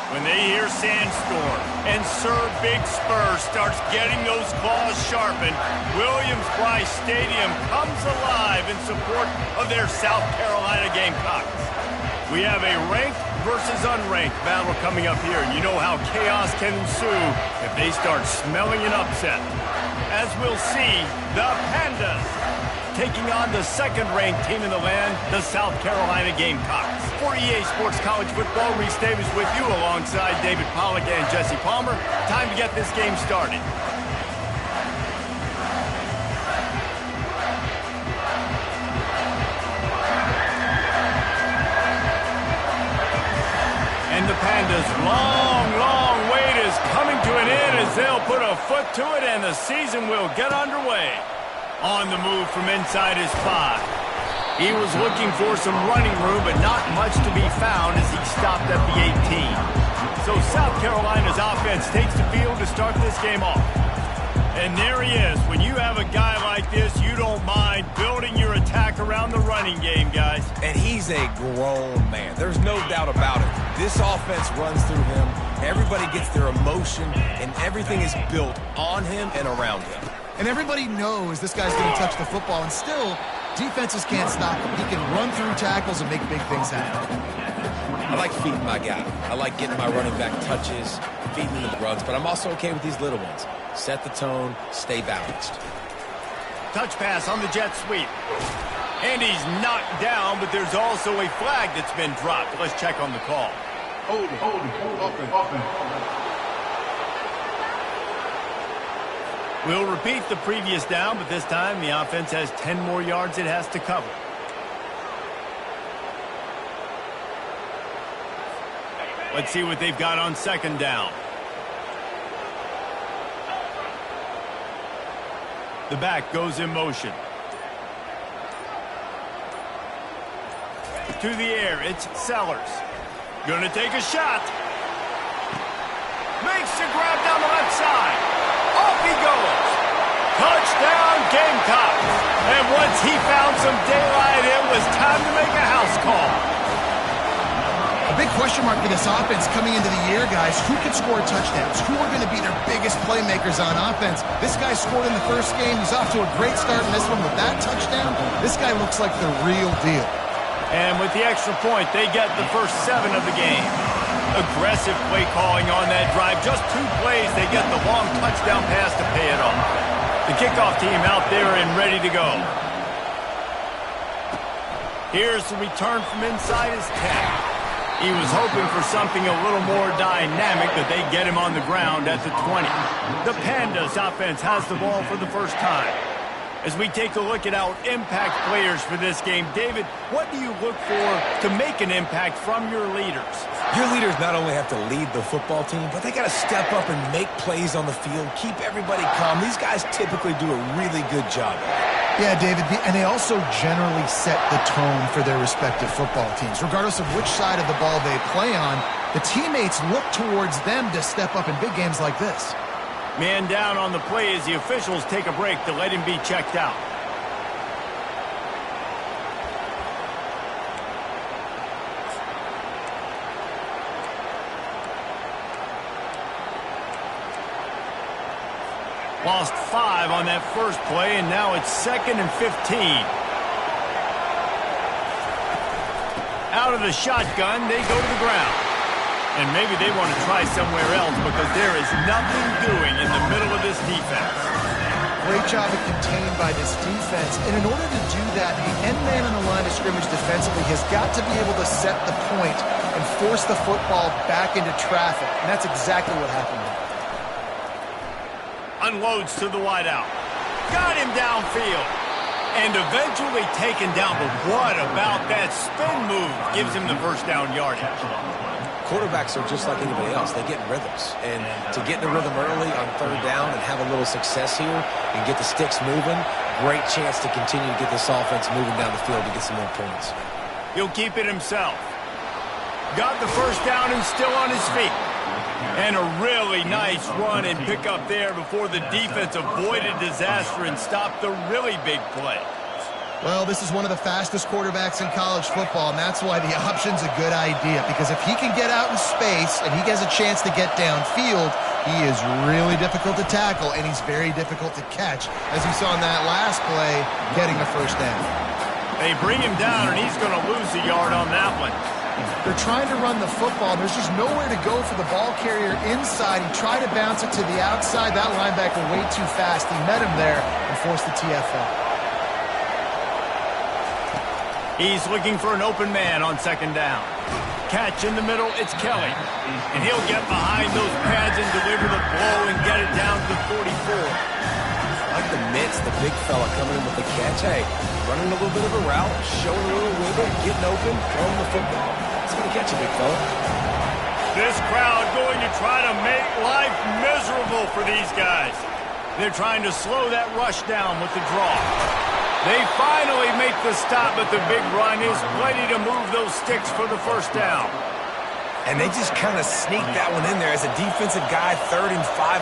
when they hear Sandstorm and Sir Big Spur starts getting those claws sharpened, Williams-Brice Stadium comes alive in support of their South Carolina Gamecocks. We have a ranked versus unranked battle coming up here, and you know how chaos can ensue if they start smelling an upset. As we'll see, the Pandas taking on the second-ranked team in the land, the South Carolina Gamecocks. For EA Sports College Football, Reese Davis with you alongside David Pollack and Jesse Palmer. Time to get this game started. And the Pandas' long wait is coming to an end as they'll put a foot to it and the season will get underway. On the move from inside his 5. He was looking for some running room, but not much to be found as he stopped at the 18. So South Carolina's offense takes the field to start this game off. And there he is. When you have a guy like this, you don't mind building your attack around the running game, guys. And he's a grown man. There's no doubt about it. This offense runs through him. Everybody gets their emotion, and everything is built on him and around him. And everybody knows this guy's going to touch the football, and still, defenses can't stop him. He can run through tackles and make big things happen. I like feeding my guy. I like getting my running back touches, feeding the runs, but I'm also okay with these little ones. Set the tone, stay balanced. Touch pass on the jet sweep. And he's knocked down, but there's also a flag that's been dropped. Let's check on the call. Hold it, open. We'll repeat the previous down, but this time the offense has 10 more yards it has to cover. Let's see what they've got on second down. The back goes in motion. To the air, it's Sellers. Gonna take a shot. Makes the grab down the left side. Off he goes. Touchdown, Gamecocks. And once he found some daylight, it was time to make a house call. A big question mark for this offense coming into the year, guys. Who can score touchdowns? Who are going to be their biggest playmakers on offense? This guy scored in the first game. He's off to a great start in this one with that touchdown. This guy looks like the real deal. And with the extra point, they get the first 7 of the game. Aggressive play calling on that drive. Just 2 plays, they get the long touchdown pass to pay it off. The kickoff team out there and ready to go. Here's the return from inside his 10. He was hoping for something a little more dynamic, but they get him on the ground at the 20. The Pandas offense has the ball for the first time. As we take a look at our impact players for this game, David, what do you look for to make an impact from your leaders? Your leaders not only have to lead the football team, but they got to step up and make plays on the field, keep everybody calm. These guys typically do a really good job. Yeah, David, and they also generally set the tone for their respective football teams. Regardless of which side of the ball they play on, the teammates look towards them to step up in big games like this. Man down on the play as the officials take a break to let him be checked out. Lost 5 on that first play, and now it's 2nd and 15. Out of the shotgun, they go to the ground. And maybe they want to try somewhere else because there is nothing doing in the middle of this defense. Great job of contained by this defense. And in order to do that, the end man on the line of scrimmage defensively has got to be able to set the point and force the football back into traffic. And that's exactly what happened here. Unloads to the wideout. Got him downfield. And eventually taken down. But what about that spin move? Gives him the first down yardage. Quarterbacks are just like anybody else. They get in rhythms. And to get in the rhythm early on third down and have a little success here and get the sticks moving, great chance to continue to get this offense moving down the field to get some more points. He'll keep it himself. Got the first down and still on his feet. And a really nice run and pick up there before the defense avoided disaster and stopped the really big play. Well, this is one of the fastest quarterbacks in college football, and that's why the option's a good idea, because if he can get out in space and he has a chance to get downfield, he is really difficult to tackle, and he's very difficult to catch, as we saw in that last play, getting the first down. They bring him down, and he's going to lose a yard on that one. They're trying to run the football. There's just nowhere to go for the ball carrier inside. He tried to bounce it to the outside. That linebacker way too fast. He met him there and forced the TFL. He's looking for an open man on second down. Catch in the middle, it's Kelly. And he'll get behind those pads and deliver the blow and get it down to 44. Like the mitts, the big fella coming in with the catch. Hey, running a little bit of a route, showing a little wiggle, getting open, throwing the football. It's going to catch a big fella. This crowd going to try to make life miserable for these guys. They're trying to slow that rush down with the draw. They finally make the stop, but the big run is plenty to move those sticks for the first down. And they just kind of sneaked that one in there as a defensive guy, 3rd and 5+.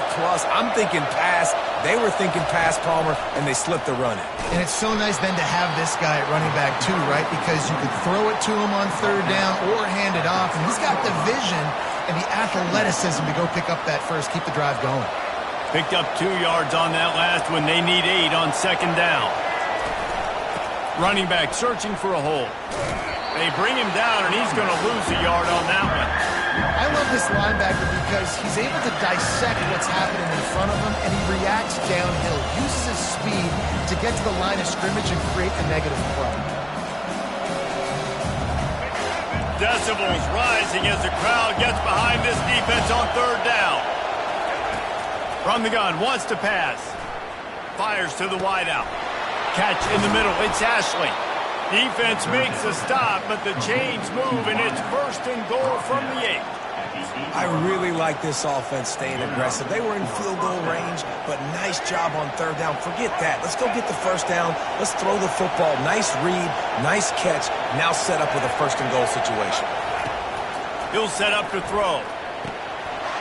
I'm thinking pass. They were thinking pass, Palmer, and they slipped the run in. And it's so nice then to have this guy at running back too, right? Because you could throw it to him on 3rd down or hand it off. And he's got the vision and the athleticism to go pick up that first, keep the drive going. Picked up 2 yards on that last one. They need 8 on second down. Running back searching for a hole. They bring him down, and he's going to lose a yard on that one. I love this linebacker because he's able to dissect what's happening in front of him, and he reacts downhill, uses his speed to get to the line of scrimmage and create a negative play. Decibels rising as the crowd gets behind this defense on 3rd down. From the gun, wants to pass. Fires to the wideout. Catch in the middle, it's Ashley. Defense makes a stop, but the chains move, and it's 1st and goal from the 8. I really like this offense staying aggressive. They were in field goal range, but nice job on 3rd down. Forget that. Let's go get the first down. Let's throw the football. Nice read, nice catch. Now set up with a 1st and goal situation. He'll set up to throw.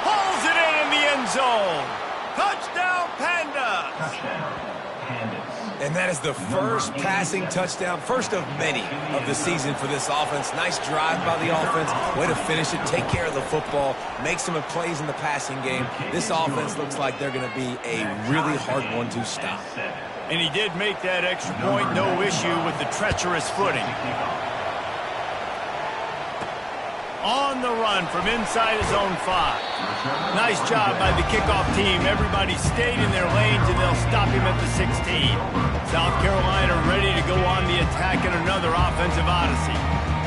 Hauls it in the end zone. Touchdown, Panda. And that is the first passing touchdown, first of many of the season for this offense. Nice drive by the offense. Way to finish it, take care of the football, make some plays in the passing game. This offense looks like they're going to be a really hard one to stop. And he did make that extra point, no issue with the treacherous footing. On the run from inside his own 5. Nice job by the kickoff team. Everybody stayed in their lanes, and they'll stop him at the 16. South Carolina ready to go on the attack in another offensive odyssey.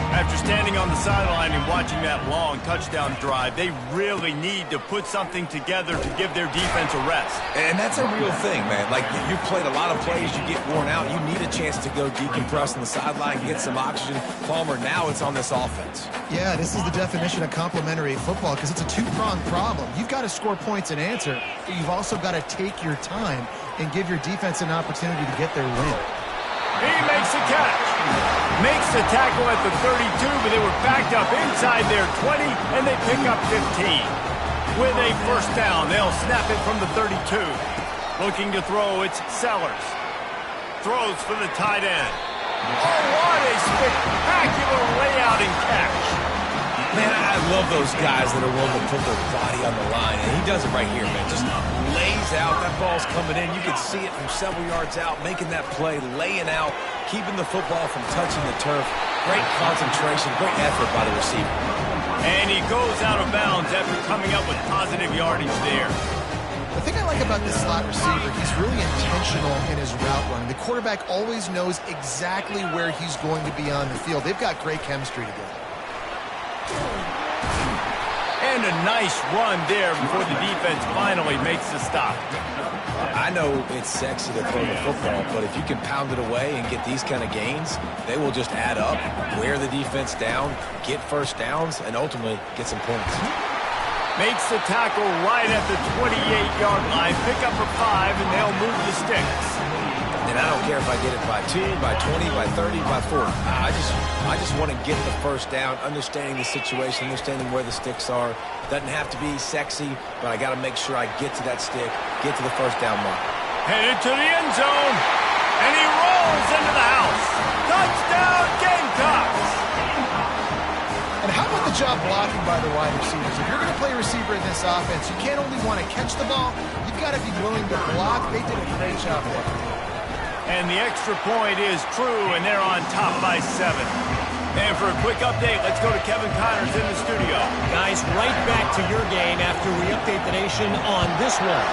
After standing on the sideline and watching that long touchdown drive, they really need to put something together to give their defense a rest. And that's a real thing, man. Like, you've played a lot of plays, you get worn out, you need a chance to go decompress on the sideline, get some oxygen. Palmer, now it's on this offense. Yeah, this is the definition of complementary football because it's a two-pronged problem. You've got to score points and answer, but you've also got to take your time and give your defense an opportunity to get their win. He makes the catch. Makes the tackle at the 32, but they were backed up inside their 20, and they pick up 15. With a first down, they'll snap it from the 32. Looking to throw, it's Sellers. Throws for the tight end. Oh, what a spectacular layout and catch. Man, I love those guys that are willing to put their body on the line, and he does it right here, man. Just lays out. That ball's coming in. You can see it from several yards out, making that play, laying out, keeping the football from touching the turf. Great concentration, great effort by the receiver. And he goes out of bounds after coming up with positive yardage there. The thing I like about this slot receiver, he's really intentional in his route running. The quarterback always knows exactly where he's going to be on the field. They've got great chemistry together. And a nice run there before the defense finally makes the stop. I know it's sexy to throw the football, but if you can pound it away and get these kind of gains, they will just add up, wear the defense down, get first downs, and ultimately get some points. Makes the tackle right at the 28-yard line. Pick up a 5, and they'll move the sticks. And I don't care if I get it by 2, by 20, by 30, by 40. I just want to get the first down, understanding the situation, understanding where the sticks are. Doesn't have to be sexy, but I got to make sure I get to that stick, get to the first down mark. Headed to the end zone. And he rolls into the house. Touchdown, Gamecocks! And how about the job blocking by the wide receivers? If you're going to play receiver in this offense, you can't only want to catch the ball, you've got to be willing to block. They did a great job there. And the extra point is true, and they're on top by 7. And for a quick update, let's go to Kevin Connors in the studio. Guys, right back to your game after we update the nation on this one.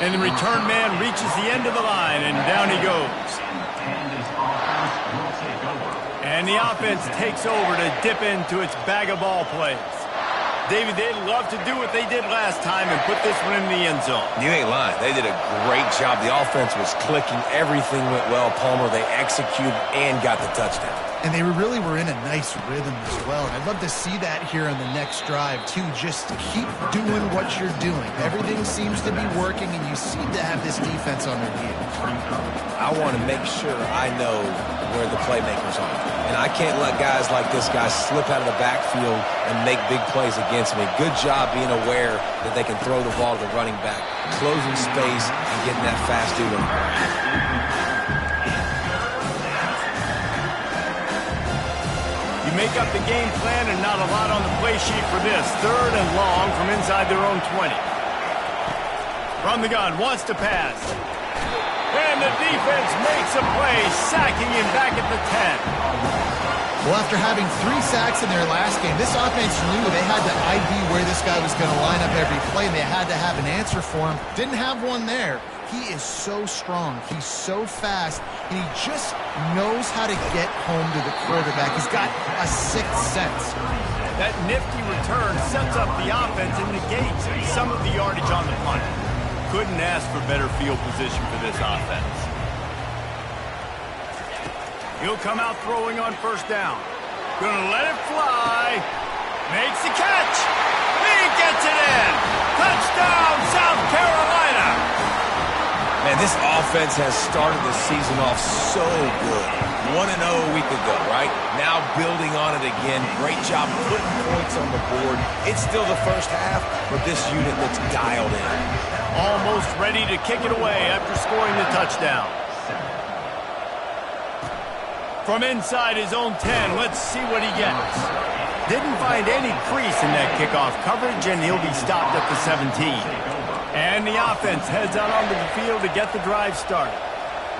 And the return man reaches the end of the line, and down he goes. And the offense takes over to dip into its bag of ball plays. David, they'd love to do what they did last time and put this one in the end zone. You ain't lying. They did a great job. The offense was clicking. Everything went well, Palmer. They executed and got the touchdown. And they really were in a nice rhythm as well. And I'd love to see that here on the next drive, too. Just keep doing what you're doing. Everything seems to be working, and you seem to have this defense on their heels. I want to make sure I know where the playmakers are. And I can't let guys like this guy slip out of the backfield and make big plays against me. Good job being aware that they can throw the ball to the running back, closing space, and getting that fast dude on the ground. You make up the game plan and not a lot on the play sheet for this. 3rd and long from inside their own 20. From the gun, wants to pass. And the defense makes a play, sacking him back at the 10. Well, after having 3 sacks in their last game, this offense knew they had to ID where this guy was going to line up every play, and they had to have an answer for him. Didn't have one there. He is so strong. He's so fast, and he just knows how to get home to the quarterback. He's got a 6th sense. That nifty return sets up the offense and negates some of the yardage on the punt. Couldn't ask for better field position for this offense. He'll come out throwing on 1st down. Gonna let it fly. Makes the catch. He gets it in. Touchdown, South Carolina. Man, this offense has started the season off so good. 1-0 a week ago, right? Now building on it again. Great job putting points on the board. It's still the first half, but this unit looks dialed in. Almost ready to kick it away after scoring the touchdown. From inside his own 10, let's see what he gets. Didn't find any crease in that kickoff coverage, and he'll be stopped at the 17. And the offense heads out onto the field to get the drive started.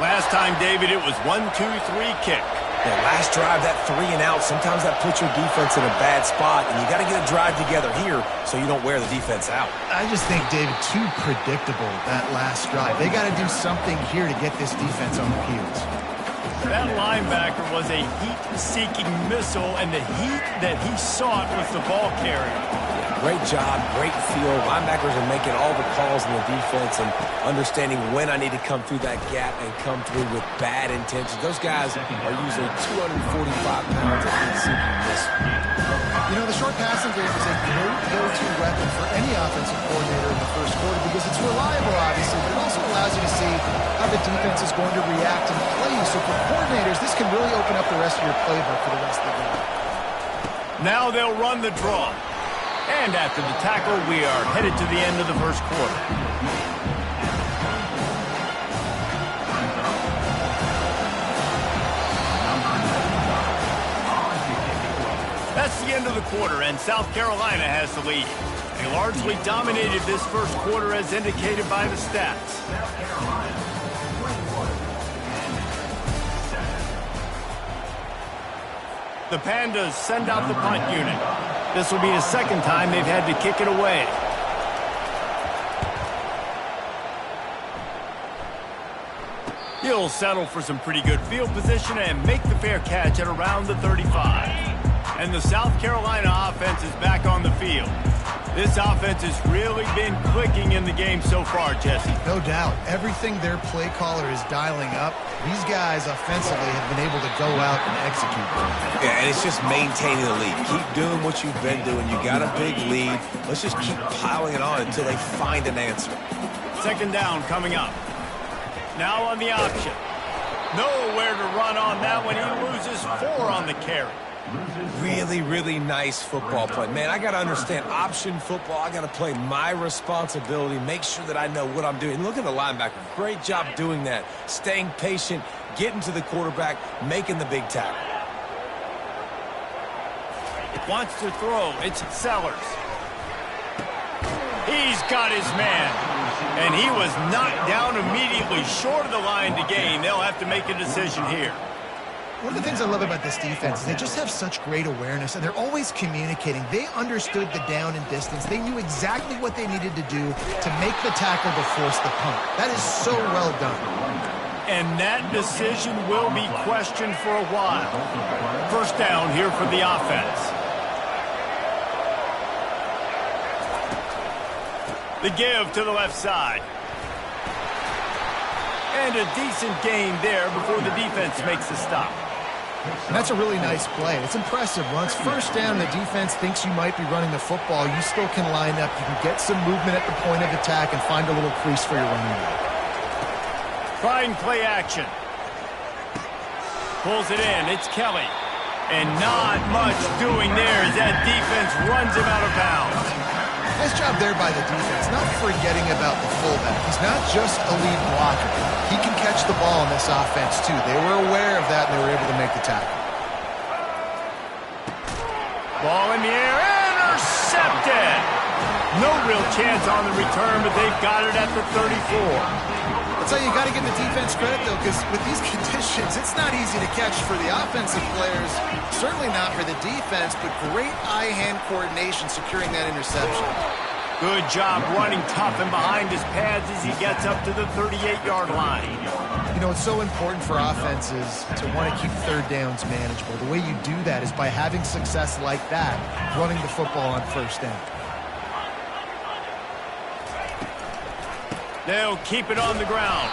Last time, David, it was 1-2-3 kick. Yeah, last drive, that 3 and out, sometimes that puts your defense in a bad spot, and you got to get a drive together here so you don't wear the defense out. I just think, David, too predictable, that last drive. They got to do something here to get this defense on their heels. That linebacker was a heat-seeking missile, and the heat that he sought was the ball carrier. Great job, great feel. Linebackers are making all the calls in the defense and understanding when I need to come through that gap and come through with bad intentions. Those guys are usually 245 pounds of heat-seeking missile. You know, the short passing game is a great go-to weapon for any offensive coordinator in the first quarter because it's reliable, obviously, but it also allows you to see how the defense is going to react and play you. So for coordinators, this can really open up the rest of your playbook for the rest of the game. Now they'll run the draw. And after the tackle, we are headed to the end of the first quarter. That's the end of the quarter, and South Carolina has the lead. They largely dominated this first quarter as indicated by the stats. The Pandas send out the punt unit. This will be the 2nd time they've had to kick it away. He'll settle for some pretty good field position and make the fair catch at around the 35. And the South Carolina offense is back on the field. This offense has really been clicking in the game so far, Jesse. No doubt. Everything their play caller is dialing up, these guys offensively have been able to go out and execute. Yeah, and it's just maintaining the lead. Keep doing what you've been doing. You got a big lead. Let's just keep piling it on until they find an answer. 2nd down coming up. Now on the option. Nowhere to run on that one. He loses 4 on the carry. Really, really nice football play. Man, I got to understand option football. I got to play my responsibility, make sure that I know what I'm doing. Look at the linebacker. Great job doing that. Staying patient, getting to the quarterback, making the big tackle. Wants to throw. It's Sellers. He's got his man. And he was knocked down immediately short of the line to gain. They'll have to make a decision here. One of the things I love about this defense is they just have such great awareness, and they're always communicating. They understood the down and distance. They knew exactly what they needed to do to make the tackle to force the punt. That is so well done. And that decision will be questioned for a while. First down here for the offense. The give to the left side. And a decent gain there before the defense makes the stop. And that's a really nice play. It's impressive. Once first down, the defense thinks you might be running the football. You still can line up. You can get some movement at the point of attack and find a little crease for your running back. Trying play action. Pulls it in. It's Kelly. And not much doing there as that defense runs him out of bounds. Nice job there by the defense, not forgetting about the fullback. He's not just a lead blocker. He can catch the ball in this offense, too. They were aware of that, and they were able to make the tackle. Ball in the air, intercepted! No real chance on the return, but they've got it at the 34. That's how you got to give the defense credit, though, because with these conditions, it's not easy to catch for the offensive players. Certainly not for the defense, but great eye-hand coordination securing that interception. Good job running tough and behind his pads as he gets up to the 38-yard line. You know, it's so important for offenses to want to keep third downs manageable. The way you do that is by having success like that, running the football on first down. They'll keep it on the ground.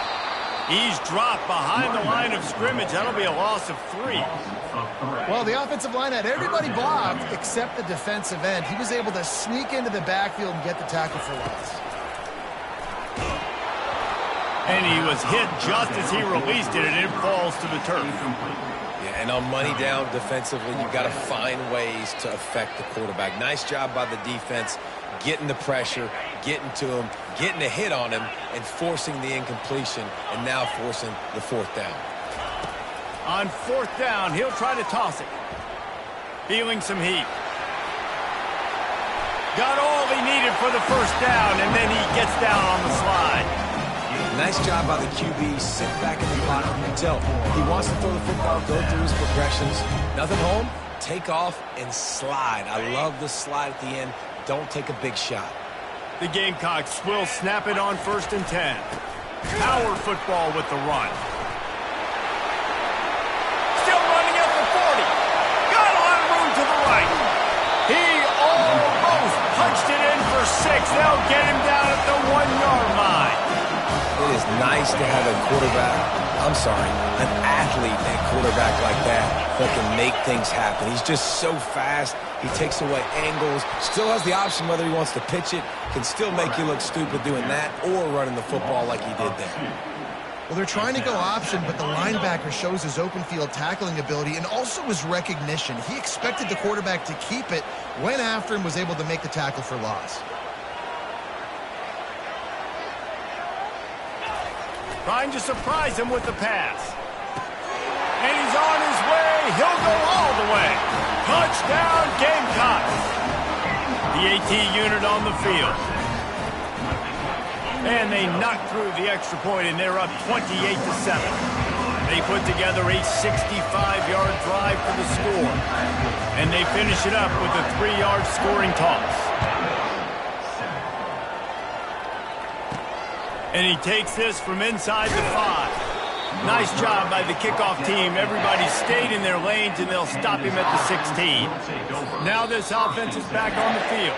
He's dropped behind the line of scrimmage. That'll be a loss of 3. Well, the offensive line had everybody blocked except the defensive end. He was able to sneak into the backfield and get the tackle for loss. And he was hit just as he released it, and it falls to the turf. Yeah, and on money down defensively, you've got to find ways to affect the quarterback. Nice job by the defense, getting the pressure, getting to him, getting a hit on him, and forcing the incompletion, and now forcing the fourth down. On fourth down, he'll try to toss it. Feeling some heat. Got all he needed for the first down, and then he gets down on the slide. Nice job by the QB. Sit back in the pocket. You can tell he wants to throw the football, go through his progressions. Nothing home, take off, and slide. I love the slide at the end. Don't take a big shot. The Gamecocks will snap it on 1st and 10. Power football with the run. Still running at the 40. Got a lot of room to the right. He almost punched it in for 6. They'll get him down at the 1-yard line. It is nice to have an athlete and quarterback like that can make things happen. He's just so fast. He takes away angles, still has the option whether he wants to pitch it, can still make you look stupid doing that or running the football like he did there. Well, they're trying to go option, but the linebacker shows his open field tackling ability and also his recognition. He expected the quarterback to keep it, went after him, was able to make the tackle for loss. Trying to surprise him with the pass. And he's on his way. He'll go all the way. Touchdown, Gamecocks. The AT unit on the field. And they knock through the extra point, and they're up 28-7. They put together a 65-yard drive for the score. And they finish it up with a 3-yard scoring toss. And he takes this from inside the 5. Nice job by the kickoff team. Everybody stayed in their lanes, and they'll stop him at the 16. Now this offense is back on the field.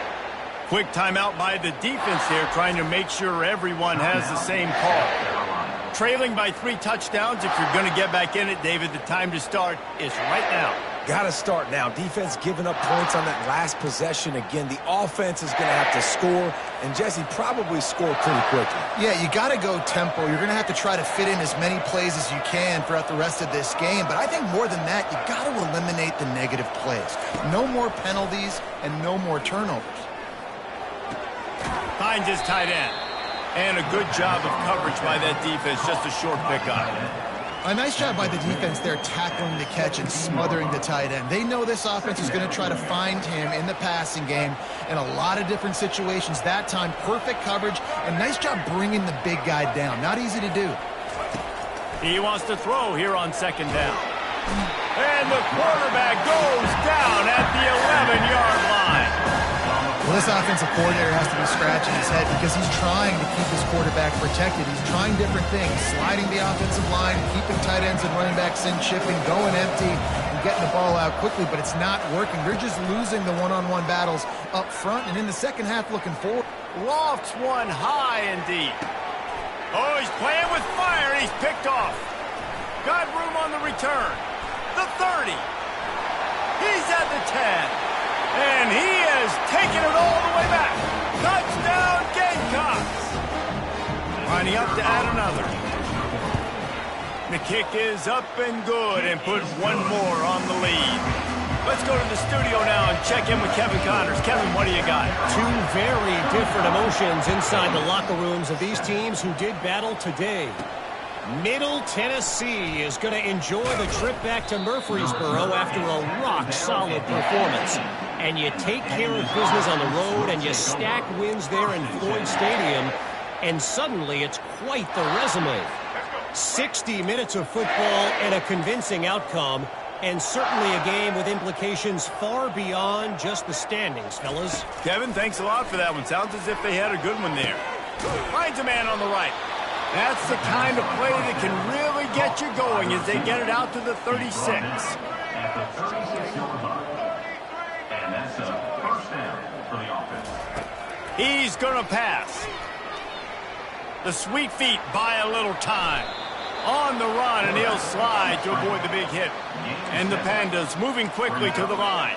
Quick timeout by the defense there, trying to make sure everyone has the same call. Trailing by 3 touchdowns. If you're going to get back in it, David, the time to start is right now. Got to start now. Defense giving up points on that last possession. Again, the offense is going to have to score, and Jesse probably score pretty quickly. Yeah, you got to go tempo. You're going to have to try to fit in as many plays as you can throughout the rest of this game. But I think more than that, you got to eliminate the negative plays. No more penalties and no more turnovers. Finds his tight end. And a good job of coverage by that defense. Just a short pickup. A nice job by the defense there tackling the catch and smothering the tight end. They know this offense is going to try to find him in the passing game in a lot of different situations. That time, perfect coverage, and nice job bringing the big guy down. Not easy to do. He wants to throw here on second down. And the quarterback goes down at the 11-yard line. Well, this offensive coordinator has to be scratching his head because he's trying to keep his quarterback protected. He's trying different things, sliding the offensive line, keeping tight ends and running backs in, chipping, going empty, and getting the ball out quickly, but it's not working. They're just losing the one-on-one battles up front, and in the second half looking forward. Lofts one high and deep. Oh, he's playing with fire. He's picked off. Got room on the return. The 30. He's at the 10. And he has taken it all the way back. Touchdown, Gamecocks. Lining up to add another. The kick is up and good and put one more on the lead. Let's go to the studio now and check in with Kevin Connors. Kevin, what do you got? Two very different emotions inside the locker rooms of these teams who did battle today. Middle Tennessee is going to enjoy the trip back to Murfreesboro after a rock-solid performance. And you take care of business on the road and you stack wins there in Floyd Stadium, and suddenly it's quite the resume. 60 minutes of football and a convincing outcome, and certainly a game with implications far beyond just the standings, fellas. Kevin, thanks a lot for that one. Sounds as if they had a good one there. Finds a man on the right. That's the kind of play that can really get you going as they get it out to the 36. He's going to pass. The sweet feet buy a little time. On the run, and he'll slide to avoid the big hit. And the Pandas moving quickly to the line.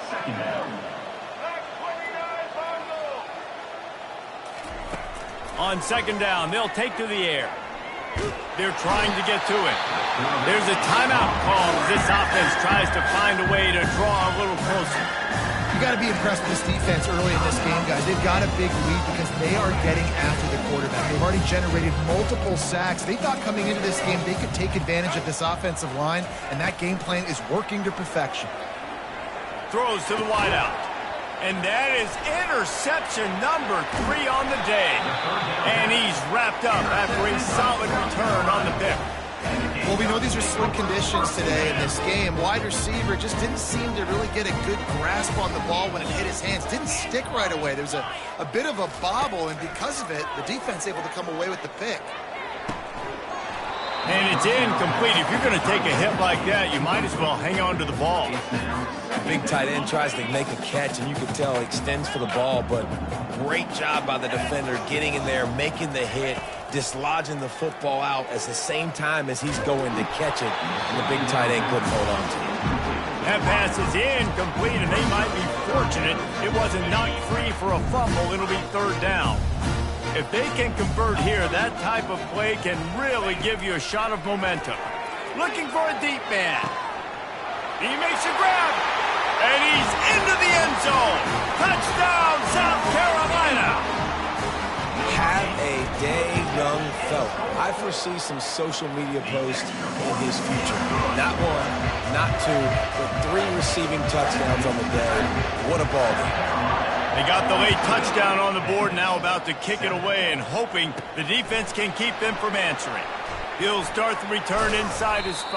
On second down, they'll take to the air. They're trying to get to it. There's a timeout call as this offense tries to find a way to draw a little closer. You got to be impressed with this defense early in this game, guys. They've got a big lead because they are getting after the quarterback. They've already generated multiple sacks. They thought coming into this game they could take advantage of this offensive line, and that game plan is working to perfection. Throws to the wideout. And that is interception number 3 on the day. And he's wrapped up after a solid return on the pick. Well, we know these are slick conditions today in this game. Wide receiver just didn't seem to really get a good grasp on the ball when it hit his hands. Didn't stick right away. There was a bit of a bobble, and because of it, the defense able to come away with the pick. And it's incomplete. If you're going to take a hit like that, you might as well hang on to the ball. Big tight end tries to make a catch, and you can tell he extends for the ball, but great job by the defender getting in there, making the hit, dislodging the football out at the same time as he's going to catch it, and the big tight end couldn't hold on to it. That pass is incomplete, and they might be fortunate it wasn't knocked free for a fumble. It'll be third down. If they can convert here, that type of play can really give you a shot of momentum. Looking for a deep man. He makes a grab, and he's into the end zone. Touchdown, South Carolina. Have a day, young fella. I foresee some social media posts in his future. Not one, not two, but 3 receiving touchdowns on the day. What a ball game. They got the late touchdown on the board, now about to kick it away and hoping the defense can keep them from answering. He'll start the return inside his 5.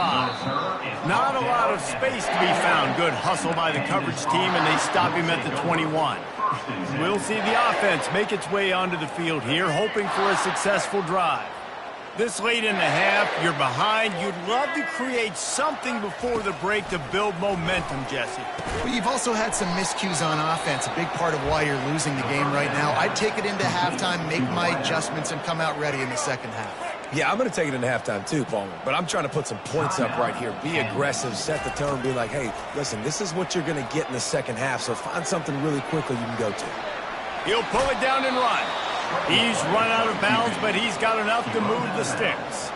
Not a lot of space to be found. Good hustle by the coverage team, and they stop him at the 21. We'll see the offense make its way onto the field here, hoping for a successful drive. This late in the half, you're behind. You'd love to create something before the break to build momentum, Jesse. But you've also had some miscues on offense, a big part of why you're losing the game right now. I'd take it into halftime, make my adjustments, and come out ready in the second half. Yeah, I'm going to take it into halftime too, Palmer. But I'm trying to put some points up right here. Be aggressive, set the tone, be like, hey, listen, this is what you're going to get in the second half, so find something really quickly you can go to. He'll pull it down and run. He's run out of bounds, but he's got enough to move the sticks.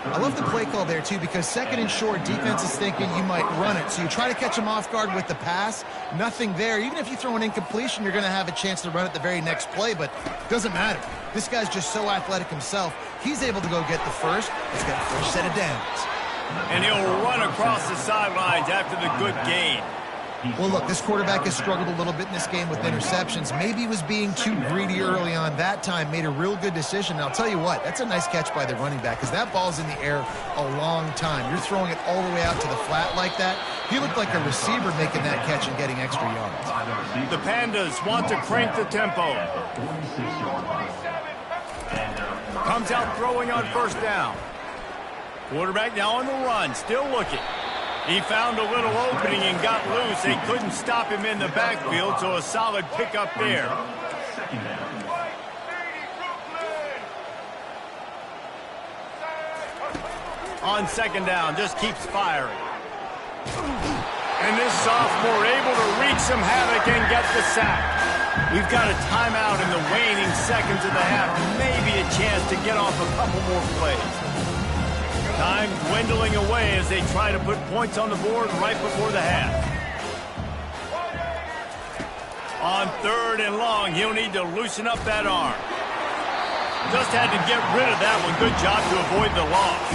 I love the play call there, too, because second and short, defense is thinking you might run it. So you try to catch him off guard with the pass. Nothing there. Even if you throw an incompletion, you're going to have a chance to run it the very next play, but it doesn't matter. This guy's just so athletic himself. He's able to go get the first. He's got a fresh set of downs. And he'll run across the sidelines after the good gain. Well, look, this quarterback has struggled a little bit in this game with interceptions. Maybe he was being too greedy early on that time, made a real good decision. And I'll tell you what, that's a nice catch by the running back because that ball's in the air a long time. You're throwing it all the way out to the flat like that. He looked like a receiver making that catch and getting extra yards. The Pandas want to crank the tempo. Comes out throwing on first down. Quarterback now on the run, still looking. He found a little opening and got loose. They couldn't stop him in the backfield, so a solid pickup there. On second down, just keeps firing. And this sophomore able to wreak some havoc and get the sack. We've got a timeout in the waning seconds of the half. Maybe a chance to get off a couple more plays. Time dwindling away as they try to put points on the board right before the half. On third and long, he'll need to loosen up that arm. Just had to get rid of that one. Good job to avoid the loss.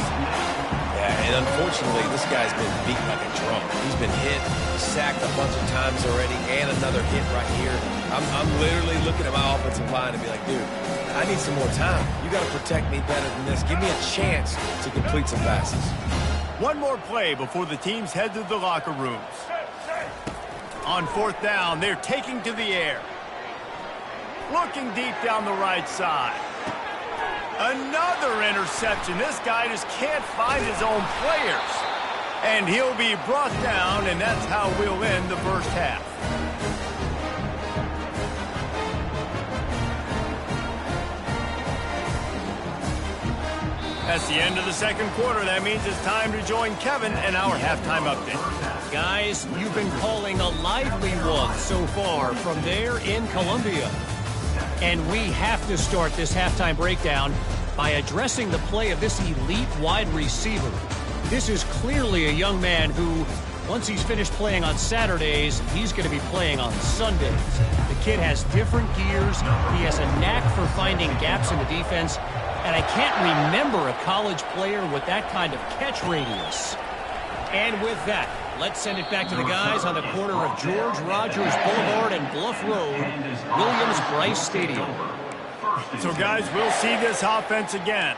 Yeah, and unfortunately, this guy's been beat like a drum. He's been hit, sacked a bunch of times already, and another hit right here. I'm literally looking at my offensive line and be like, dude, I need some more time. You got to protect me better than this. Give me a chance to complete some passes. One more play before the teams head to the locker rooms. On fourth down, they're taking to the air. Looking deep down the right side. Another interception. This guy just can't find his own players. And he'll be brought down, and that's how we'll end the first half. That's the end of the second quarter. That means it's time to join Kevin and our halftime update. Guys, you've been calling a lively one so far from there in Columbia. And we have to start this halftime breakdown by addressing the play of this elite wide receiver. This is clearly a young man who, once he's finished playing on Saturdays, he's going to be playing on Sundays. The kid has different gears. He has a knack for finding gaps in the defense. And I can't remember a college player with that kind of catch radius. And with that, let's send it back to the guys on the corner of George Rogers Boulevard and Bluff Road, Williams-Brice Stadium. So, guys, we'll see this offense again.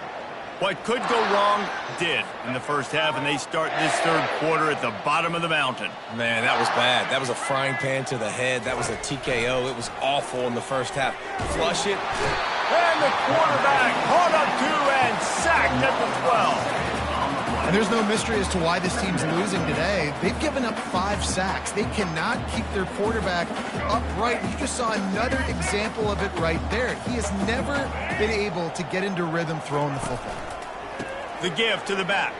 What could go wrong did in the first half, and they start this third quarter at the bottom of the mountain. Man, that was bad. That was a frying pan to the head. That was a TKO. It was awful in the first half. Flush it. And the quarterback caught up to and sacked at the 12. And there's no mystery as to why this team's losing today. They've given up 5 sacks. They cannot keep their quarterback upright. You just saw another example of it right there. He has never been able to get into rhythm throwing the football. The give to the back.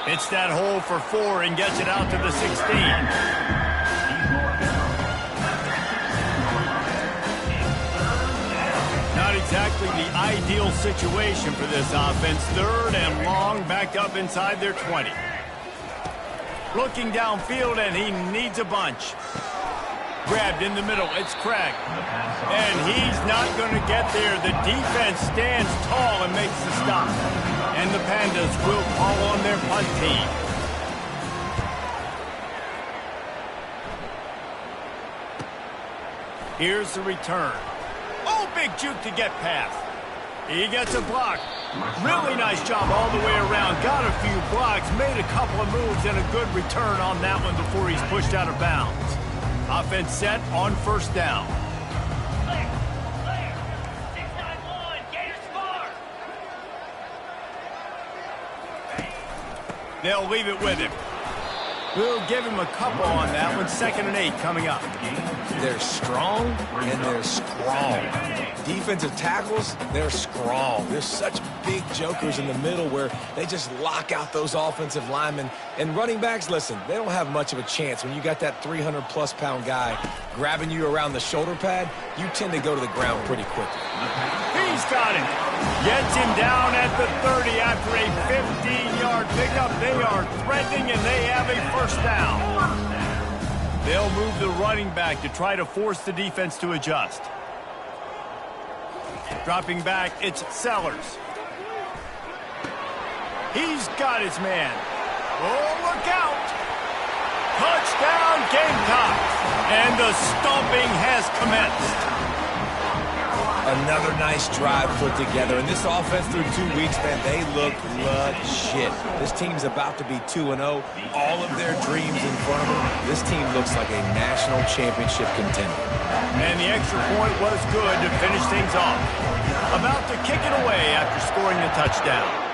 Hits that hole for 4 and gets it out to the 16. Not exactly the ideal situation for this offense. Third and long, back up inside their 20. Looking downfield, and he needs a bunch. Grabbed in the middle, it's Craig. And he's not going to get there. The defense stands tall and makes the stop. And the Pandas will call on their punt team. Here's the return. Oh, big juke to get past. He gets a block. Really nice job all the way around. Got a few blocks, made a couple of moves, and a good return on that one before he's pushed out of bounds. Offense set on first down. They'll leave it with him. We'll give him a couple on that one. 2nd and 8 coming up. They're strong and they're strong. Defensive tackles, they're strong. There's such big jokers in the middle where they just lock out those offensive linemen. And running backs, listen, they don't have much of a chance. When you got that 300-plus pound guy grabbing you around the shoulder pad, you tend to go to the ground pretty quickly. He's got him. Gets him down at the 30 after a 15-yard pickup. They are threatening, and they have a first down. They'll move the running back to try to force the defense to adjust. Dropping back, it's Sellers. He's got his man. Oh, look out. Touchdown, Gamecocks. And the stomping has commenced. Another nice drive put together. And this offense through 2 weeks, man, they look legit. This team's about to be 2-0. All of their dreams in front of them. This team looks like a national championship contender. And the extra point was good to finish things off. About to kick it away after scoring the touchdown.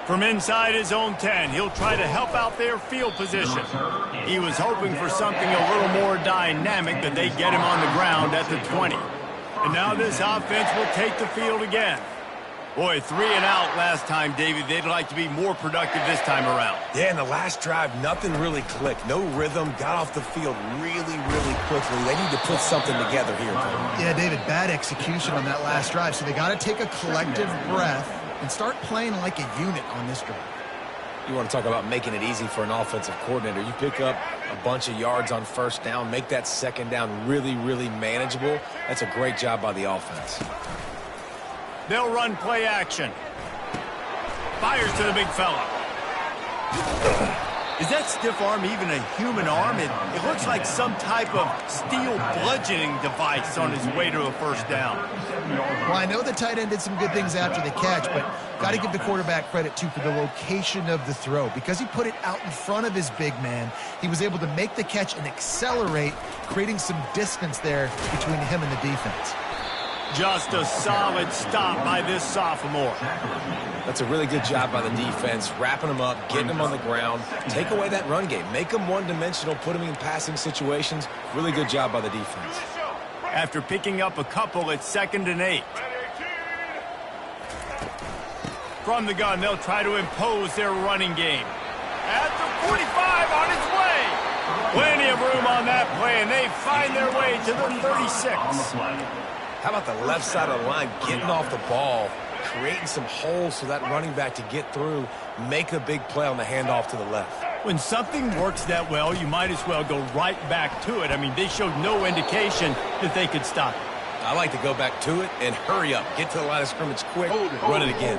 From inside his own 10, he'll try to help out their field position. He was hoping for something a little more dynamic, but they get him on the ground at the 20. And now this offense will take the field again. Boy, 3 and out last time, David. They'd like to be more productive this time around. Yeah, in the last drive, nothing really clicked. No rhythm, got off the field really quickly. They need to put something together here. Yeah, David, bad execution on that last drive. So they got to take a collective breath and start playing like a unit on this drive. You want to talk about making it easy for an offensive coordinator. You pick up a bunch of yards on first down, make that second down really manageable. That's a great job by the offense. They'll run play action. Fires to the big fella. Is that stiff arm even a human arm? It looks like some type of steel bludgeoning device on his way to a first down. Well, I know the tight end did some good things after the catch, but got to give the quarterback credit, too, for the location of the throw. Because he put it out in front of his big man, he was able to make the catch and accelerate, creating some distance there between him and the defense. Just a solid stop by this sophomore. That's a really good job by the defense, wrapping them up, getting them on the ground. Take away that run game. Make them one-dimensional, put them in passing situations. Really good job by the defense. After picking up a couple, it's 2nd and 8. From the gun, they'll try to impose their running game. At the 45, on its way. Plenty of room on that play, and they find their way to the 36. How about the left side of the line, getting off the ball, creating some holes for that running back to get through, make a big play on the handoff to the left. When something works that well, you might as well go right back to it. I mean, they showed no indication that they could stop it. I like to go back to it and hurry up. Get to the line of scrimmage quick, run it again.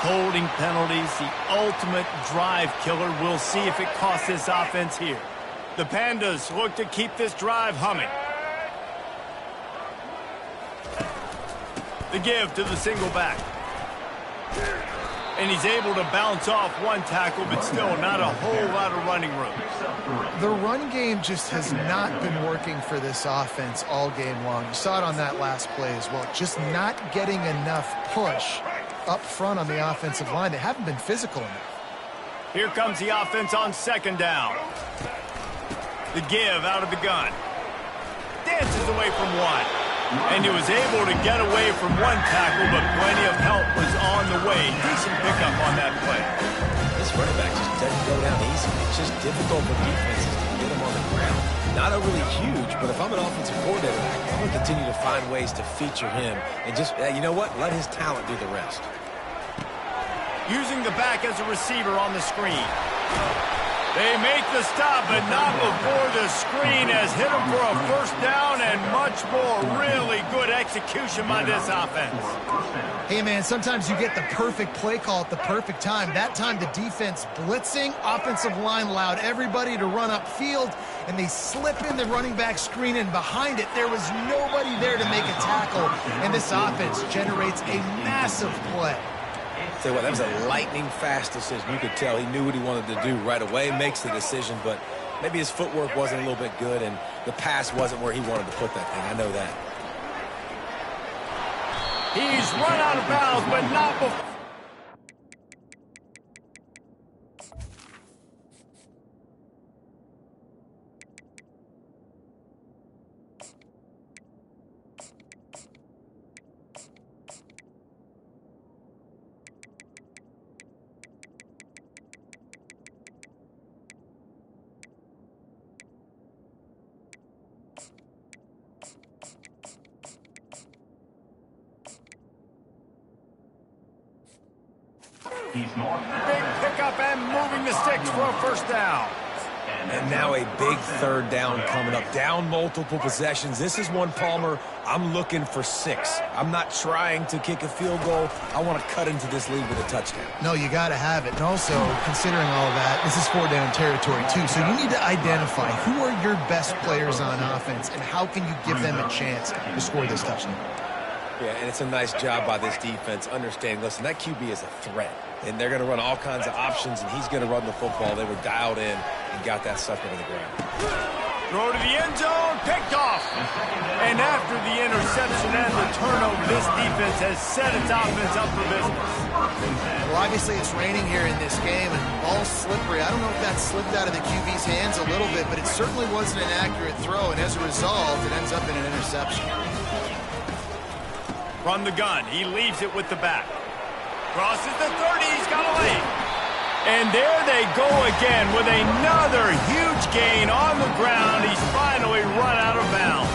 Holding penalties, the ultimate drive killer. We'll see if it costs this offense here. The Pandas look to keep this drive humming. The give to the single back. And he's able to bounce off one tackle, but still not a whole lot of running room. The run game just has not been working for this offense all game long. You saw it on that last play as well. Just not getting enough push up front on the offensive line. They haven't been physical enough. Here comes the offense on 2nd down. The give out of the gun. Dances away from one. And he was able to get away from one tackle, but plenty of help was on the way. Decent pickup on that play. This running back just doesn't go down easy. It's just difficult for defenses to get him on the ground. Not overly huge, but if I'm an offensive coordinator, I'm going to continue to find ways to feature him. And just, you know what? Let his talent do the rest. Using the back as a receiver on the screen. They make the stop, but not before the screen has hit them for a first down and much more. Really good execution by this offense. Hey, man, sometimes you get the perfect play call at the perfect time. That time the defense blitzing, offensive line allowed everybody to run upfield, and they slip in the running back screen, and behind it there was nobody there to make a tackle, and this offense generates a massive play. Tell you what, that was a lightning-fast decision. You could tell he knew what he wanted to do right away, makes the decision, but maybe his footwork wasn't a little bit good, and the pass wasn't where he wanted to put that thing. I know that. He's run out of bounds, but not before. Big pickup and moving the sticks for a first down. And now a big third down coming up. Down multiple possessions. This is one, Palmer, I'm looking for 6. I'm not trying to kick a field goal. I want to cut into this lead with a touchdown. No, you got to have it. And also, considering all of that, this is 4-down territory, too. So you need to identify who are your best players on offense and how can you give them a chance to score this touchdown. Yeah, and it's a nice job by this defense understanding, listen, that QB is a threat. And they're going to run all kinds of options, and he's going to run the football. They were dialed in and got that sucker to the ground. Throw to the end zone, picked off. And after the interception and the turnover, this defense has set its offense up for business. Well, obviously it's raining here in this game, and the ball's slippery. I don't know if that slipped out of the QB's hands a little bit, but it certainly wasn't an accurate throw, and as a result, it ends up in an interception. From the gun, he leaves it with the back. Crosses the 30, he's got a lead. And there they go again with another huge gain on the ground. He's finally run out of bounds.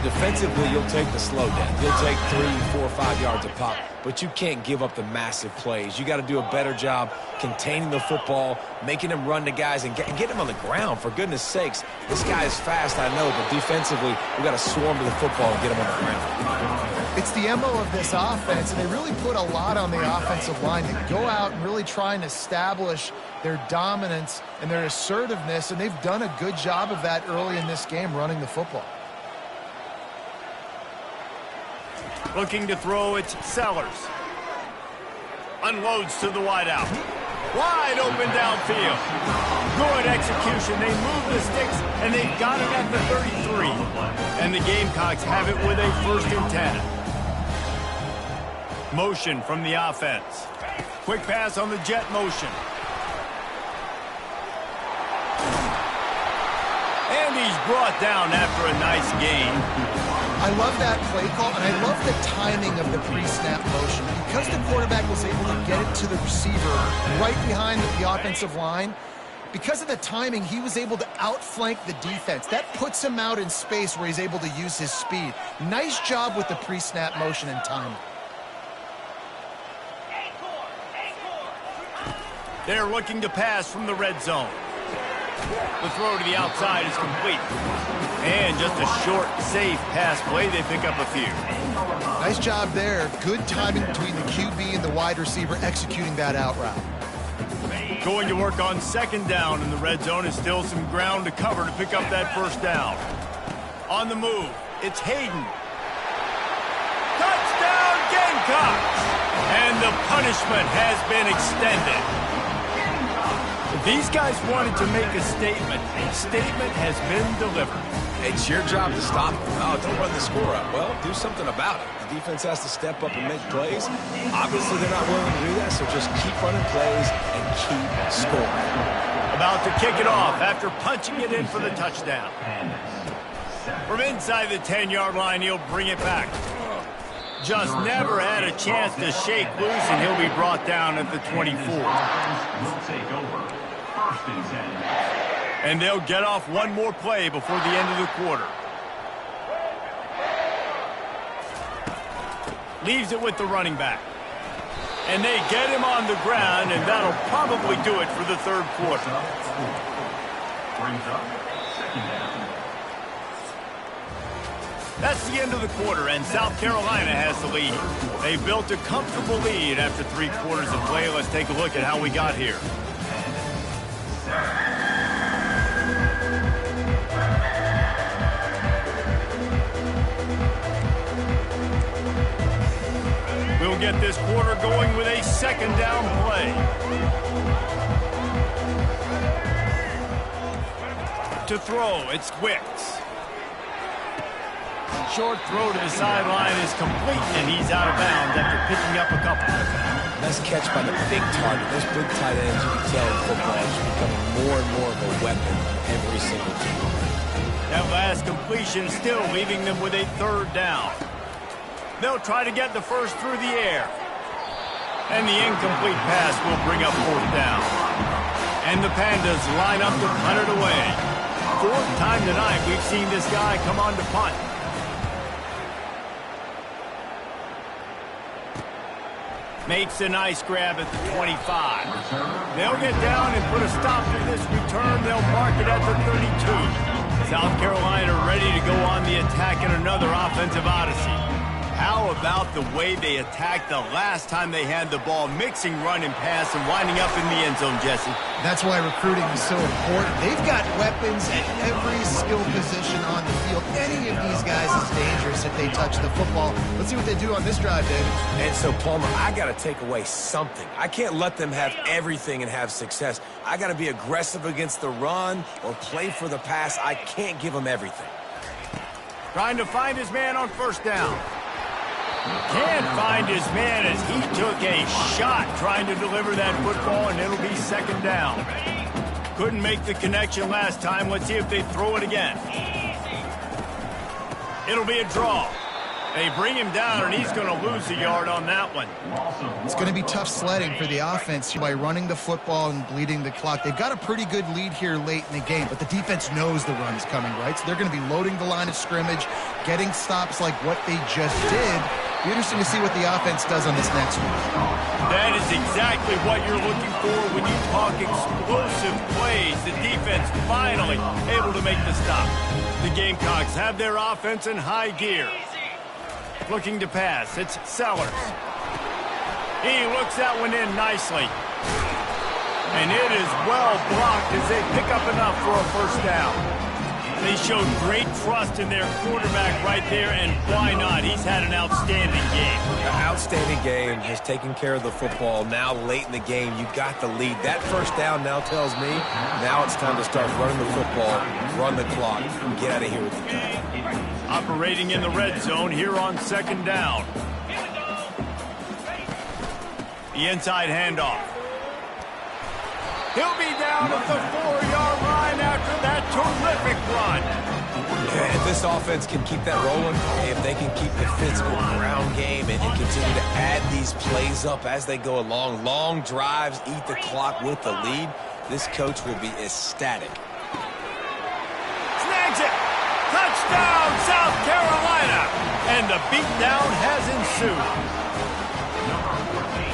Defensively, you'll take the slow down. You'll take 3, 4, 5 yards a pop, but you can't give up the massive plays. You got to do a better job containing the football, making him run to guys, and get him on the ground, for goodness sakes. This guy is fast, I know, but defensively, we got to swarm to the football and get him on the ground. It's the MO of this offense, and they really put a lot on the offensive line to go out and really try and establish their dominance and their assertiveness, and they've done a good job of that early in this game, running the football. Looking to throw, it's Sellers. Unloads to the wideout. Wide open downfield. Good execution. They move the sticks, and they've got it at the 33. And the Gamecocks have it with a 1st and 10. Motion from the offense. Quick pass on the jet motion. And he's brought down after a nice gain. I love that play call, and I love the timing of the pre-snap motion. Because the quarterback was able to get it to the receiver right behind the offensive line, because of the timing, he was able to outflank the defense. That puts him out in space where he's able to use his speed. Nice job with the pre-snap motion and timing. They're looking to pass from the red zone. The throw to the outside is complete. And just a short, safe pass play. They pick up a few. Nice job there. Good timing between the QB and the wide receiver executing that out route. Going to work on 2nd down in the red zone is still some ground to cover to pick up that 1st down. On the move, it's Hayden. Touchdown, Gamecocks! And the punishment has been extended. These guys wanted to make a statement. Statement has been delivered. It's your job to stop them. Oh, don't run the score up. Well, do something about it. The defense has to step up and make plays. Obviously, they're not willing to do that, so just keep running plays and keep scoring. About to kick it off after punching it in for the touchdown. From inside the 10-yard line, he'll bring it back. Just never had a chance to shake loose, and he'll be brought down at the 24. And they'll get off one more play before the end of the quarter. Leaves it with the running back. And they get him on the ground, and that'll probably do it for the 3rd quarter. That's the end of the quarter, and South Carolina has the lead. They built a comfortable lead after 3 quarters of play. Let's take a look at how we got here. We'll get this quarter going with a 2nd down play. To throw, it's Wicks. Short throw to the sideline is complete, and he's out of bounds after picking up a couple. Nice catch by the big target. Those big tight ends, you can tell in football, is becoming more and more of a weapon on every single team. That last completion still leaving them with a 3rd down. They'll try to get the first through the air. And the incomplete pass will bring up 4th down. And the Pandas line up to punt it away. 4th time tonight we've seen this guy come on to punt. Makes a nice grab at the 25. They'll get down and put a stop to this return. They'll mark it at the 32. South Carolina ready to go on the attack in another offensive odyssey. How about the way they attacked the last time they had the ball, mixing run and pass and winding up in the end zone, Jesse? That's why recruiting is so important. They've got weapons at every skill position on the field. Any of these guys is dangerous if they touch the football. Let's see what they do on this drive, David. And so, Palmer, I got to take away something. I can't let them have everything and have success. I got to be aggressive against the run or play for the pass. I can't give them everything. Trying to find his man on first down. Can't find his man as he took a shot trying to deliver that football, and it'll be second down. Couldn't make the connection last time. Let's see if they throw it again. It'll be a draw. They bring him down, and he's going to lose a yard on that one. It's going to be tough sledding for the offense by running the football and bleeding the clock. They've got a pretty good lead here late in the game, but the defense knows the run is coming, right? So they're going to be loading the line of scrimmage, getting stops like what they just did. Be interesting to see what the offense does on this next one. That is exactly what you're looking for when you talk explosive plays. The defense finally able to make the stop. The Gamecocks have their offense in high gear. Looking to pass, it's Sellers. He looks that one in nicely. And it is well blocked as they pick up enough for a first down. They showed great trust in their quarterback right there, and why not? He's had an outstanding game. Outstanding game, just taking care of the football. Now late in the game, you got the lead. That first down now tells me now it's time to start running the football, run the clock, and get out of here with the game. Operating in the red zone here on second down. The inside handoff. He'll be down at the 4-yard line after that terrific run. Yeah, if this offense can keep that rolling, if they can keep the physical ground game and continue to add these plays up as they go along, long drives, eat the clock with the lead, this coach will be ecstatic. Snags it. Touchdown, South Carolina. And the beatdown has ensued.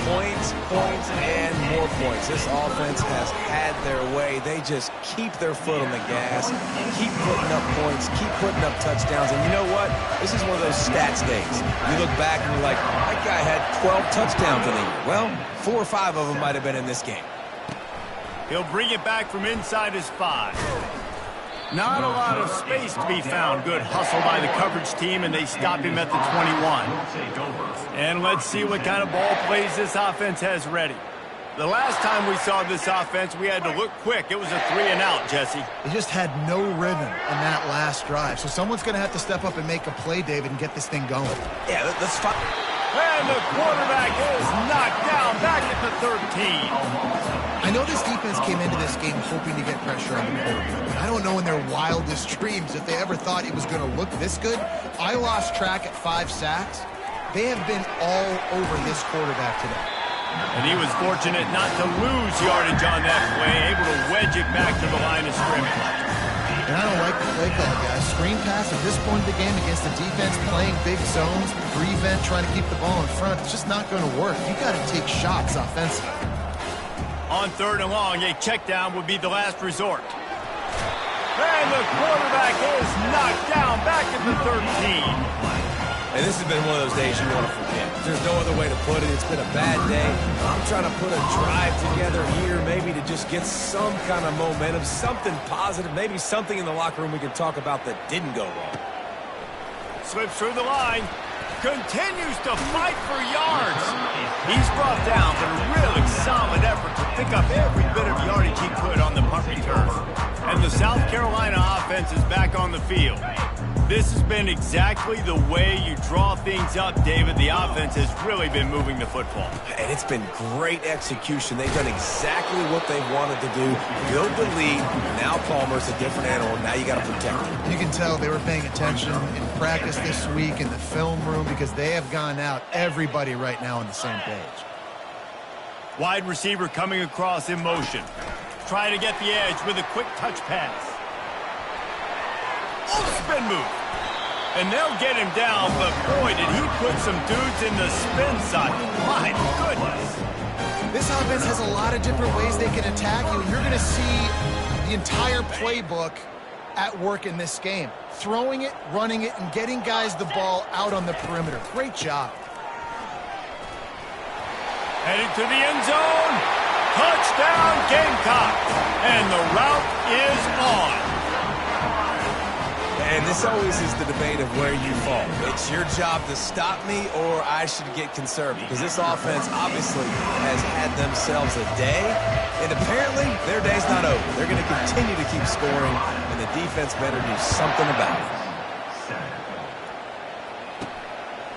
Points, and more points. This offense has had their way. They just keep their foot on the gas, keep putting up points, keep putting up touchdowns. And you know what? This is one of those stats days. You look back and you're like, that guy had 12 touchdowns in the year. Well, 4 or 5 of them might have been in this game. He'll bring it back from inside his 5. Not a lot of space to be found. Good hustle by the coverage team, and they stop him at the 21. And let's see what kind of ball plays this offense has ready. The last time we saw this offense, we had to look quick. It was a 3-and-out, Jesse. They just had no rhythm in that last drive. So someone's going to have to step up and make a play, David, and get this thing going. Yeah, that's fine. And the quarterback is knocked down back at the 13. I know this defense came into this game hoping to get pressure on the quarterback, but I don't know in their wildest dreams if they ever thought it was going to look this good. I lost track at 5 sacks. They have been all over this quarterback today. And he was fortunate not to lose yardage on that play, able to wedge it back to the line of scrimmage. And I don't like the play call, guys. Screen pass at this point of the game against the defense playing big zones, prevent, trying to keep the ball in front. It's just not going to work. You got to take shots offensively. On 3rd and long, a check down would be the last resort. And the quarterback is knocked down back at the 13. And this has been one of those days you want to forget. There's no other way to put it. It's been a bad day. I'm trying to put a drive together here maybe to just get some kind of momentum, something positive, maybe something in the locker room we can talk about that didn't go wrong. Slips through the line. Continues to fight for yards. He's brought down, but a really solid effort to pick up every bit of yardage he could on the punt return. And the South Carolina offense is back on the field. This has been exactly the way you draw things up, David. The offense has really been moving the football. And it's been great execution. They've done exactly what they wanted to do. Build the lead. Now Palmer's a different animal. Now you got to protect him. You can tell they were paying attention in practice this week in the film room because they have gone out, everybody right now on the same page. Wide receiver coming across in motion. Trying to get the edge with a quick touch pass. Oh, spin move. And they'll get him down, but boy, did he put some dudes in the spin side. My goodness. This offense has a lot of different ways they can attack you. You're going to see the entire playbook at work in this game. Throwing it, running it, and getting guys the ball out on the perimeter. Great job. Heading to the end zone. Touchdown, Gamecocks. And the route is on. And this always is the debate of where you fall. It's your job to stop me, or I should get conservative. Because this offense obviously has had themselves a day, and apparently their day's not over. They're going to continue to keep scoring, and the defense better do something about it.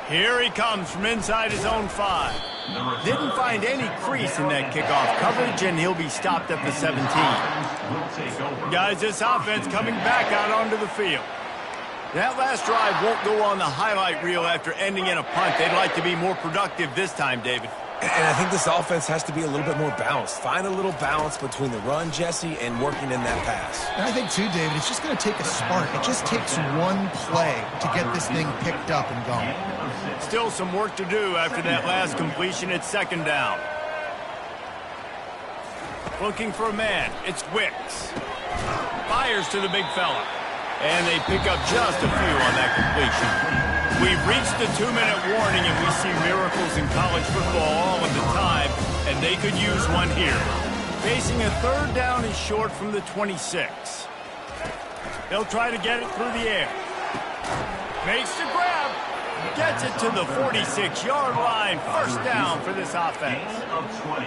Here he comes from inside his own 5. Didn't find any crease in that kickoff coverage, and he'll be stopped at the 17. Guys, this offense coming back out onto the field. That last drive won't go on the highlight reel after ending in a punt. They'd like to be more productive this time, David. And I think this offense has to be a little bit more balanced. Find a little balance between the run, Jesse, and working in that pass. And I think, too, David, it's just going to take a spark. It just takes one play to get this thing picked up and going. Still some work to do after that last completion. It's second down. Looking for a man. It's Wicks. Fires to the big fella. And they pick up just a few on that completion. We've reached the 2-minute warning, and we see miracles in college football all of the time, and they could use one here. Facing a third down is short from the 26. They'll try to get it through the air. Makes the grab. Gets it to the 46-yard line. First down for this offense.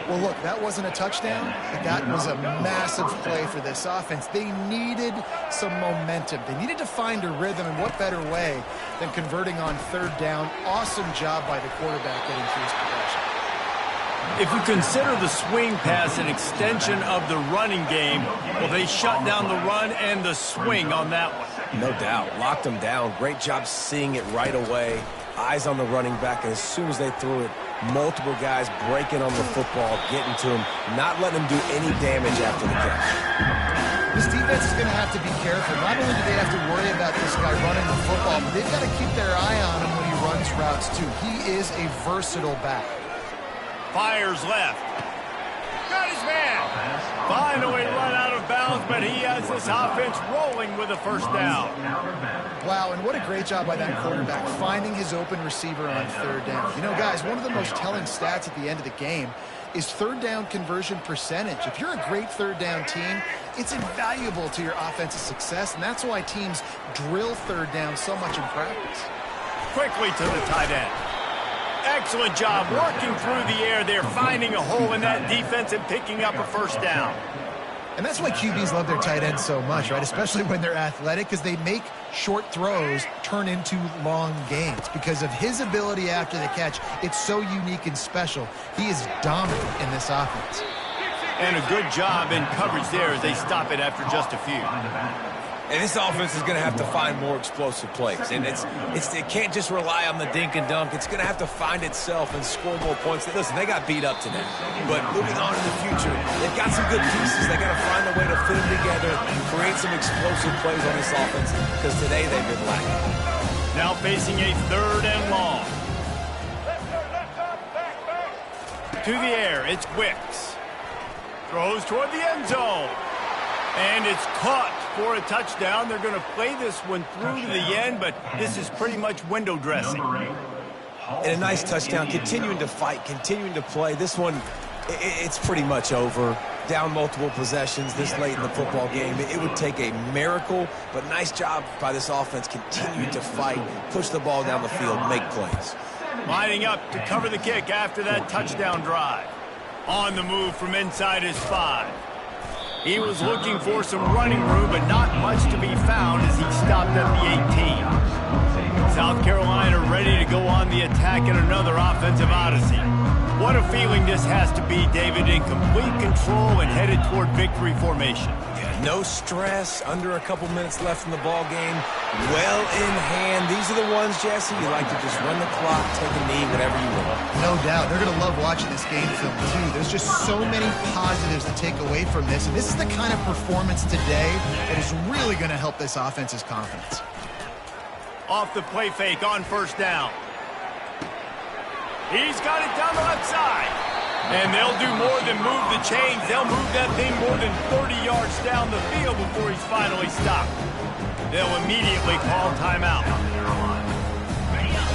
Well, look, that wasn't a touchdown, but that was a massive play for this offense. They needed some momentum. They needed to find a rhythm, and what better way than converting on third down. Awesome job by the quarterback getting through his progression. If you consider the swing pass an extension of the running game, well, they shut down the run and the swing on that one. No doubt. Locked him down. Great job seeing it right away. Eyes on the running back, and as soon as they threw it, multiple guys breaking on the football, getting to him, not letting him do any damage after the catch. This defense is going to have to be careful. Not only do they have to worry about this guy running the football, but they've got to keep their eye on him when he runs routes, too. He is a versatile back. Fires left. Got his man. Finally run out of bounds, but he has this offense rolling with a first down. Wow, and what a great job by that quarterback, finding his open receiver on third down. You know, guys, one of the most telling stats at the end of the game is third down conversion percentage. If you're a great third down team, it's invaluable to your offensive success, and that's why teams drill third down so much in practice. Quickly to the tight end. Excellent job working through the air there, finding a hole in that defense and picking up a first down. And that's why QBs love their tight ends so much, right? Especially when they're athletic, because they make short throws turn into long gains. Because of his ability after the catch, it's so unique and special. He is dominant in this offense. And a good job in coverage there as they stop it after just a few. And this offense is going to have to find more explosive plays. And it can't just rely on the dink and dunk. It's going to have to find itself and score more points. Listen, they got beat up today. But moving on in the future, they've got some good pieces. They got to find a way to fit them together, create some explosive plays on this offense, because today they've been lacking. Now facing a third and long. To the air, it's Wicks. Throws toward the end zone. And it's caught for a touchdown. They're going to play this one through to the end, but this is pretty much window dressing. And a nice touchdown, continuing to fight, continuing to play. This one, it's pretty much over. Down multiple possessions this late in the football game. It would take a miracle, but nice job by this offense, continuing to fight, push the ball down the field, make plays. Lining up to cover the kick after that touchdown drive. On the move from inside his 5. He was looking for some running room, but not much to be found as he stopped at the 18. South Carolina ready to go on the attack in another offensive odyssey. What a feeling this has to be, David, in complete control and headed toward victory formation. No stress, under a couple minutes left in the ball game. Well in hand. These are the ones, Jesse, you like to just run the clock, take a knee, whatever you want. No doubt. They're going to love watching this game film, too. There's just so many positives to take away from this. And this is the kind of performance today that is really going to help this offense's confidence. off the play fake on first down. He's got it down the left side. And they'll do more than move the chains. They'll move that thing more than 30 yards down the field before he's finally stopped. They'll immediately call timeout.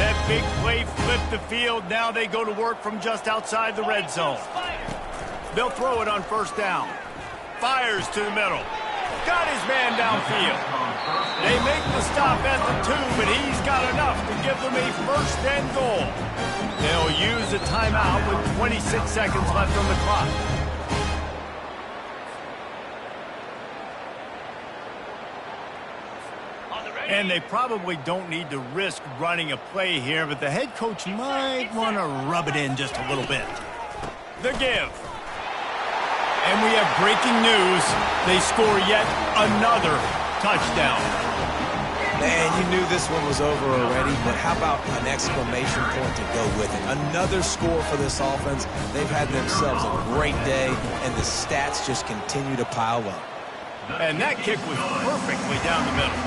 That big play flipped the field. Now they go to work from just outside the red zone. They'll throw it on first down. Fires to the middle. Got his man downfield. They make the stop at the 2, but he's got enough to give them a first and goal. They'll use a timeout with 26 seconds left on the clock. And they probably don't need to risk running a play here, but the head coach might want to rub it in just a little bit. The give. And we have breaking news. They score yet another touchdown. Man, you knew this one was over already, but how about an exclamation point to go with it? Another score for this offense. They've had themselves a great day, and the stats just continue to pile up. And that kick was perfectly down the middle.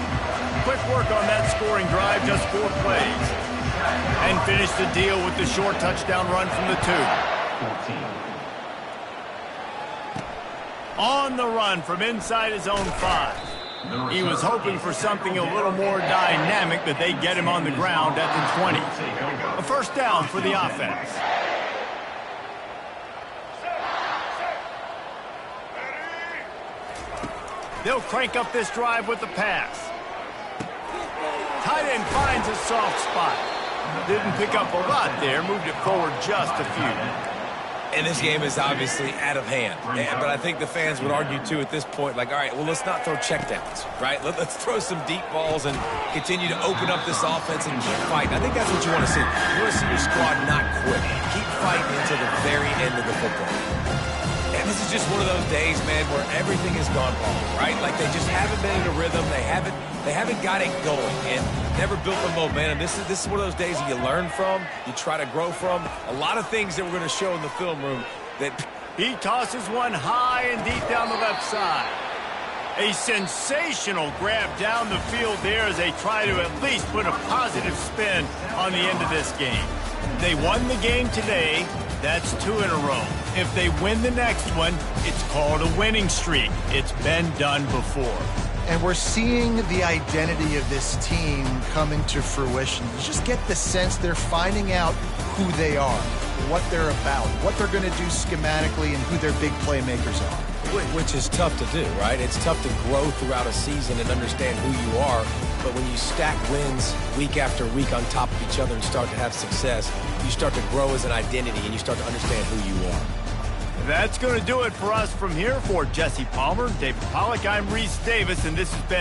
Quick work on that scoring drive, just 4 plays. And finish the deal with the short touchdown run from the 2. On the run from inside his own 5. He was hoping for something a little more dynamic, but they get him on the ground at the 20. A first down for the offense. They'll crank up this drive with the pass. Tight end finds a soft spot. Didn't pick up a lot there, moved it forward just a few. And this game is obviously out of hand. But I think the fans would argue, too, at this point, like, all right, well, let's not throw checkdowns, right? Let's throw some deep balls and continue to open up this offense and keep fighting. I think that's what you want to see. You want to see your squad not quit. Keep fighting until the very end of the football. And this is just one of those days, man, where everything has gone wrong, right? Like they just haven't been in a rhythm. They haven't got it going and never built the momentum. This is one of those days that you learn from, you try to grow from. A lot of things that we're going to show in the film room that he tosses one high and deep down the left side. A sensational grab down the field there as they try to at least put a positive spin on the end of this game. They won the game today. That's 2 in a row. If they win the next one, it's called a winning streak. It's been done before. And we're seeing the identity of this team come into fruition. You just get the sense they're finding out who they are, what they're about, what they're going to do schematically, and who their big playmakers are. Which is tough to do, right? It's tough to grow throughout a season and understand who you are. But when you stack wins week after week on top of each other and start to have success, you start to grow as an identity and you start to understand who you are. That's going to do it for us from here. For Jesse Palmer, David Pollack, I'm Reese Davis, and this has been